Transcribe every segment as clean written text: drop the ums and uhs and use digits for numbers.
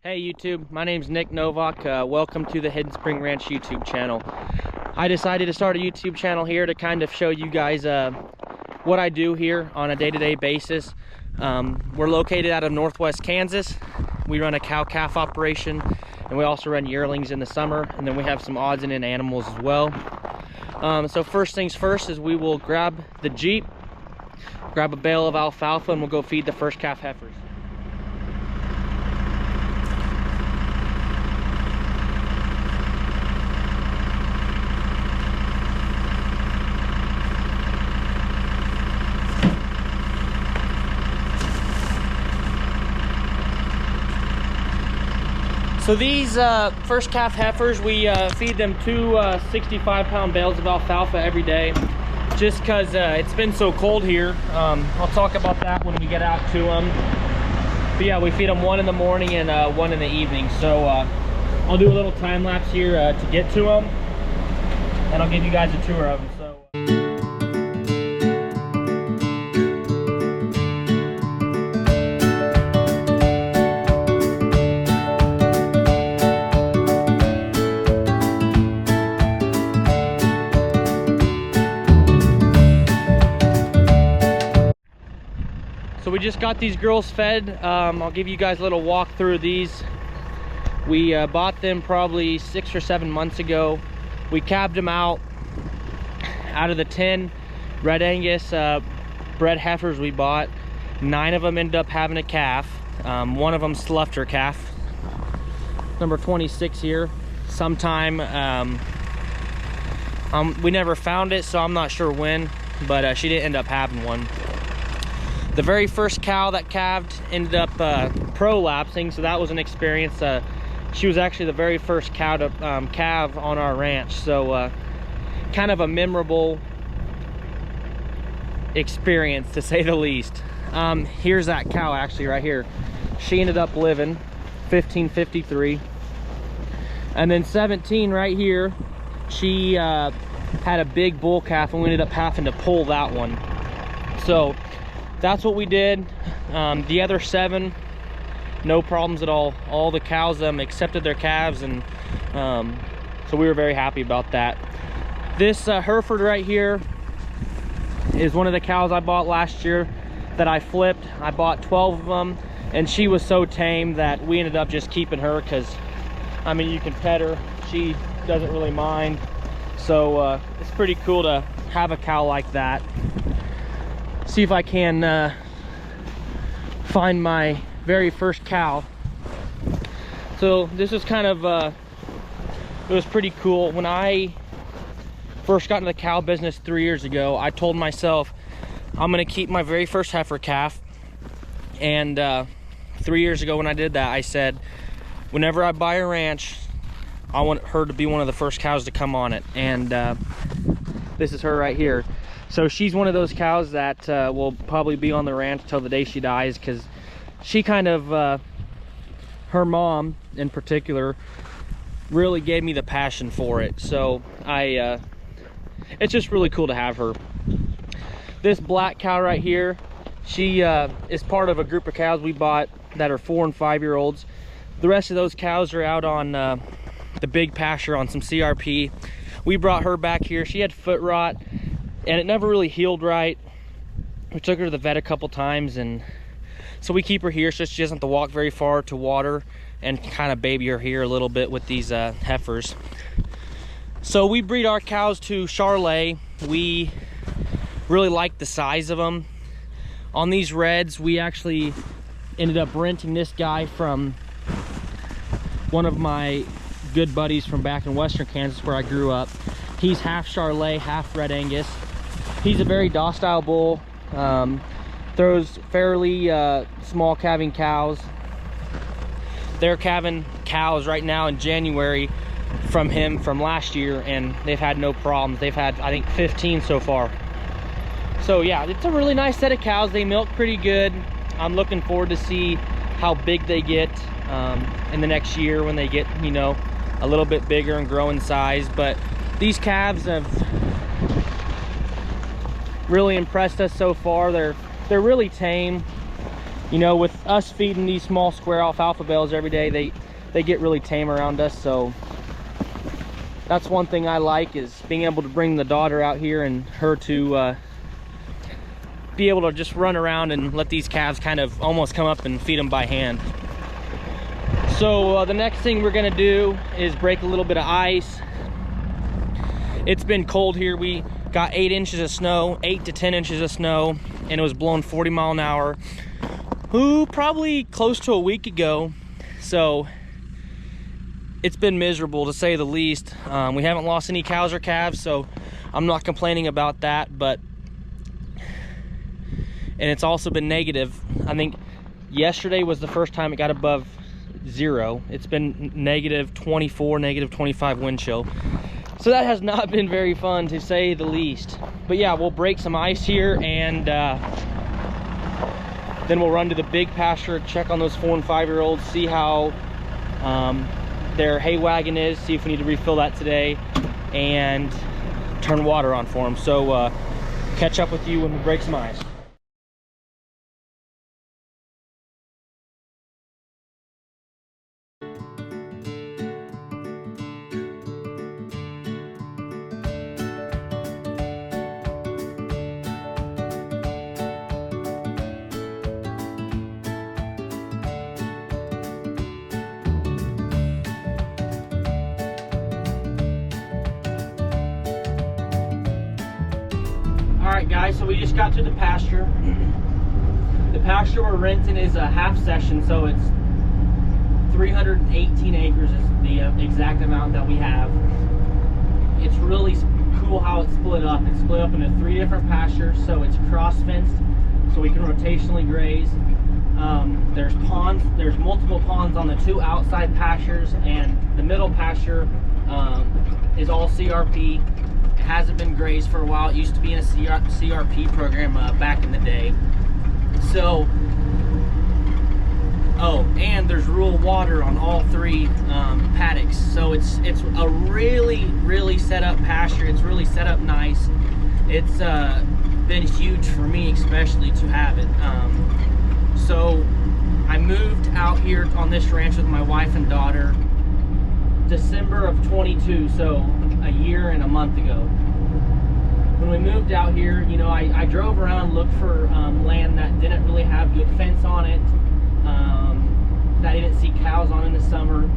Hey YouTube, my name's Nick Novak. Welcome to the Hidden Spring Ranch YouTube channel. I decided to start a YouTube channel here to kind of show you guys what I do here on a day-to-day basis. We're located out of Northwest Kansas. We run a cow-calf operation, and we also run yearlings in the summer, and then we have some odds and end animals as well. So first things first is we will grab the Jeep, grab a bale of alfalfa, and we'll go feed the first calf heifers. So these first calf heifers, we feed them two 65-pound bales of alfalfa every day, just because it's been so cold here. I'll talk about that when we get out to them. But yeah, we feed them one in the morning and one in the evening. So I'll do a little time lapse here to get to them, and I'll give you guys a tour of them. So we just got these girls fed. I'll give you guys a little walk through these. We bought them probably 6 or 7 months ago. We calved them out of the 10 Red Angus bred heifers we bought. 9 of them ended up having a calf. One of them sloughed her calf. Number 26 here. Sometime, we never found it, so I'm not sure when, but she didn't end up having one. The very first cow that calved ended up prolapsing, so that was an experience. She was actually the very first cow to calve on our ranch, so kind of a memorable experience, to say the least. Here's that cow actually right here. She ended up living 1553. And then 17 right here, she had a big bull calf, and we ended up having to pull that one. So that's what we did. The other 7, no problems at all. All the cows accepted their calves, and so we were very happy about that. This Hereford right here is one of the cows I bought last year that I flipped. I bought 12 of them, and she was so tame that we ended up just keeping her because, I mean, you can pet her. She doesn't really mind. So it's pretty cool to have a cow like that. See if I can find my very first cow. So this is kind of it was pretty cool. When I first got into the cow business 3 years ago, I told myself I'm gonna keep my very first heifer calf. And 3 years ago when I did that, I said whenever I buy a ranch, I want her to be one of the first cows to come on it. And this is her right here. So she's one of those cows that will probably be on the ranch till the day she dies, because she kind of, her mom in particular, really gave me the passion for it. So it's just really cool to have her. This black cow right here, she is part of a group of cows we bought that are 4 and 5 year olds. The rest of those cows are out on the big pasture on some CRP. We brought her back here. She had foot rot, and it never really healed right. We took her to the vet a couple times, and so we keep her here so she doesn't have to walk very far to water, and kind of baby her here a little bit with these heifers. So we breed our cows to Charolais. We really like the size of them. On these reds, we actually ended up renting this guy from one of my good buddies from back in Western Kansas where I grew up. He's half Charolais, half Red Angus. He's a very docile bull, throws fairly small calving cows. They're calving cows right now in January from him from last year, and they've had no problems. They've had, I think, 15 so far. So yeah, it's a really nice set of cows. They milk pretty good. I'm looking forward to see how big they get in the next year when they get, you know, a little bit bigger and grow in size. But these calves have really impressed us so far. They're really tame. you know, with us feeding these small square alfalfa bales every day, they get really tame around us. So that's one thing I like, is being able to bring the daughter out here and her to be able to just run around and let these calves kind of almost come up and feed them by hand. So the next thing we're gonna do is break a little bit of ice. It's been cold here. We got 8 inches of snow, 8 to 10 inches of snow, and it was blowing 40 mile an hour. Probably close to a week ago. So it's been miserable, to say the least. We haven't lost any cows or calves, so I'm not complaining about that. And it's also been negative. I think yesterday was the first time it got above 0. It's been negative 24, negative 25 wind chill. So that has not been very fun, to say the least. But yeah, we'll break some ice here, and then we'll run to the big pasture, check on those 4 and 5 year olds, see how their hay wagon is, see if we need to refill that today, and turn water on for them. So catch up with you when we break some ice. Alright guys, so we just got to the pasture. The pasture we're renting is a half section, so it's 318 acres is the exact amount that we have. It's really cool how it's split up. It's split up into 3 different pastures, so it's cross-fenced, so we can rotationally graze. There's ponds, there's multiple ponds on the 2 outside pastures, and the middle pasture is all CRP. Hasn't been grazed for a while. It used to be in a CRP program back in the day. So, oh, and there's rural water on all 3 paddocks. So it's a really set up pasture. It's really set up nice. It's been huge for me, especially, to have it. So I moved out here on this ranch with my wife and daughter December of 22, so a year and a month ago. When we moved out here, you know, I drove around, looked for land that didn't really have good fence on it, that I didn't see cows on in the summer,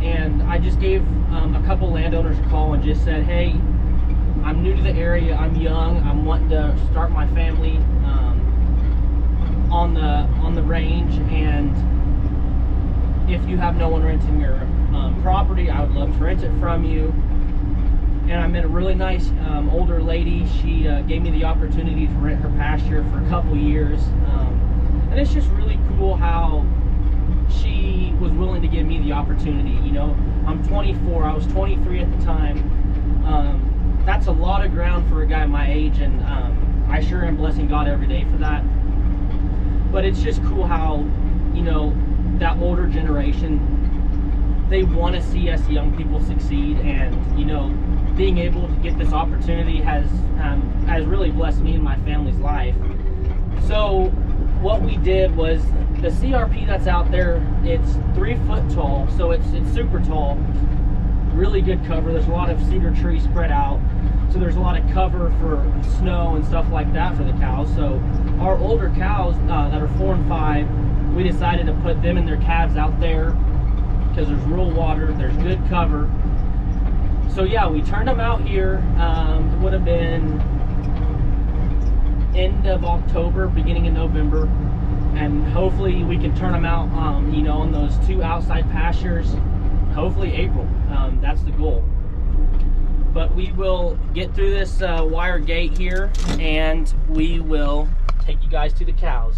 and I just gave a couple landowners a call and just said, hey, I'm new to the area, I'm young, I'm wanting to start my family on the range, and if you have no one renting your property, I would love to rent it from you. And I met a really nice older lady. She gave me the opportunity to rent her pasture for a couple years, and it's just really cool how she was willing to give me the opportunity. You know, I'm 24, I was 23 at the time. That's a lot of ground for a guy my age, and I sure am blessing God every day for that. But it's just cool how, you know, that older generation, they want to see us young people succeed, and you know, being able to get this opportunity has really blessed me and my family's life. So what we did was, the CRP that's out there, it's 3 foot tall, so it's super tall, really good cover. There's a lot of cedar trees spread out, so there's a lot of cover for snow and stuff like that for the cows. So our older cows that are 4 and 5, we decided to put them and their calves out there because there's rural water, there's good cover. So yeah, we turned them out here. It would have been end of October, beginning of November, and hopefully we can turn them out, you know, on those 2 outside pastures, hopefully April. That's the goal. But we will get through this wire gate here, and we will take you guys to the cows.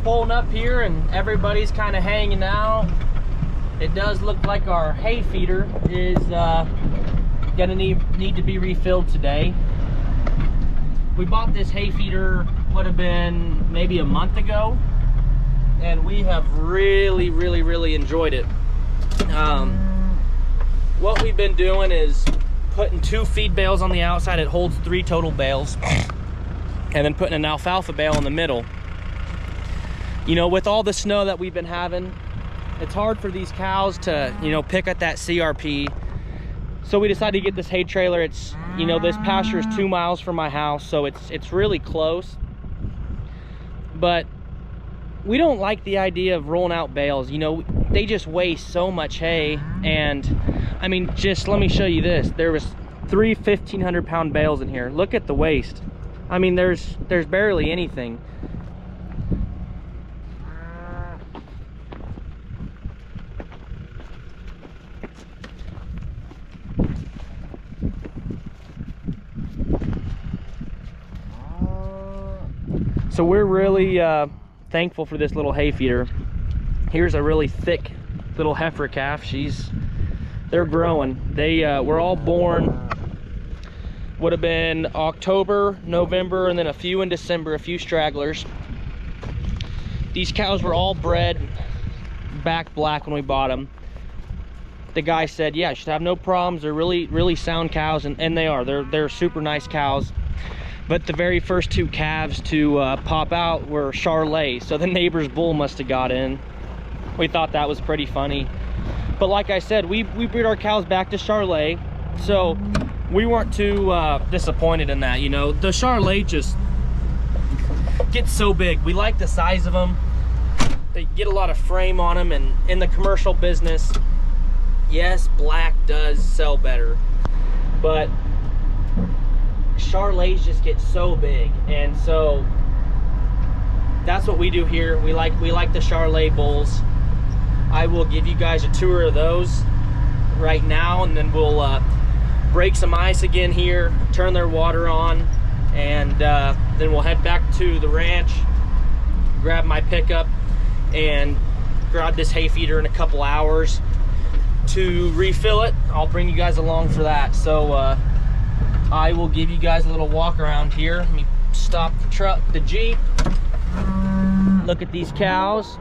Pulling up here, and everybody's kind of hanging out. It does look like our hay feeder is gonna need to be refilled today. We bought this hay feeder, would have been maybe a month ago, and we have really enjoyed it. What we've been doing is putting 2 feed bales on the outside. It holds 3 total bales. and then putting an alfalfa bale in the middle. You know, with all the snow that we've been having, it's hard for these cows to, you know, pick at that CRP. So we decided to get this hay trailer. It's, you know, this pasture is 2 miles from my house, so it's really close. But we don't like the idea of rolling out bales. You know, they just waste so much hay. And I mean, just let me show you this. There was 3 1,500-pound bales in here. Look at the waste. I mean, there's barely anything. So we're really thankful for this little hay feeder. Here's a really thick little heifer calf. They're growing. They were all born, would have been October, November, and then a few in December, a few stragglers. These cows were all bred back black when we bought them. The guy said, yeah, you should have no problems. They're really sound cows, and they are. They're super nice cows. But the very first 2 calves to pop out were Charolais, so the neighbor's bull must have got in. We thought that was pretty funny. But like I said, we breed our cows back to Charolais, so we weren't too disappointed in that. You know, the Charolais just get so big. We like the size of them. They get a lot of frame on them, and in the commercial business, yes, black does sell better, but Charolais just get so big, and so that's what we do here. We like the Charolais bulls. I will give you guys a tour of those right now, and then we'll break some ice again here, turn their water on, and then we'll head back to the ranch, grab my pickup, and grab this hay feeder in a couple hours to refill it. I'll bring you guys along for that. So I will give you guys a little walk around here. Let me stop the truck, the Jeep. Look at these cows.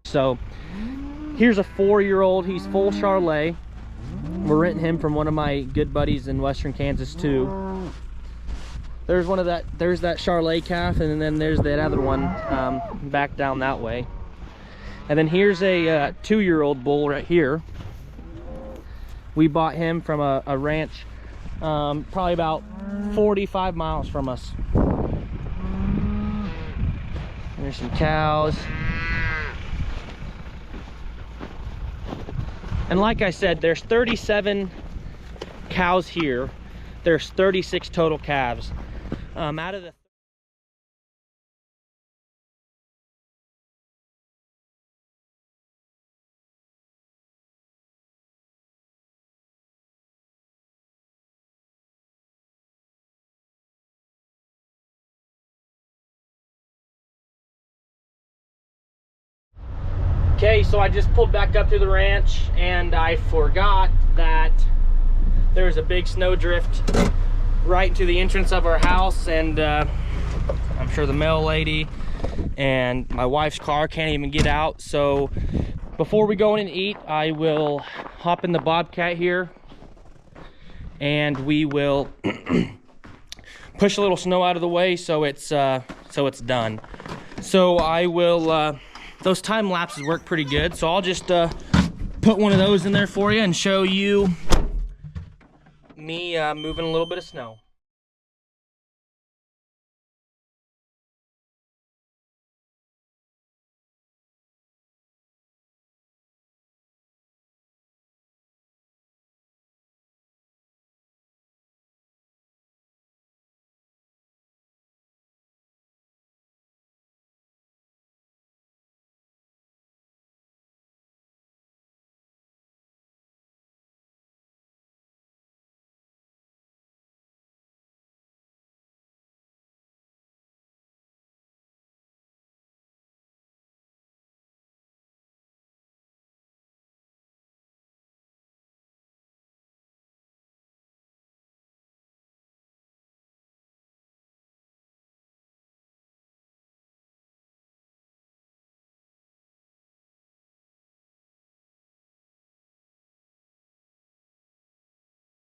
So here's a 4-year-old. He's full Charolais. We're renting him from one of my good buddies in Western Kansas too. There's that Charolais calf, and then there's that other one back down that way. And then here's a 2-year-old bull right here. We bought him from a ranch probably about 45 miles from us. There's some cows. And like I said, there's 37 cows here. There's 36 total calves. Out of the Okay, so I just pulled back up to the ranch, and I forgot that there's a big snow drift right to the entrance of our house, and I'm sure the mail lady and my wife's car can't even get out. So before we go in and eat, I will hop in the Bobcat here, and we will push a little snow out of the way so it's done. So I will those time lapses work pretty good, so I'll just put one of those in there for you and show you me moving a little bit of snow.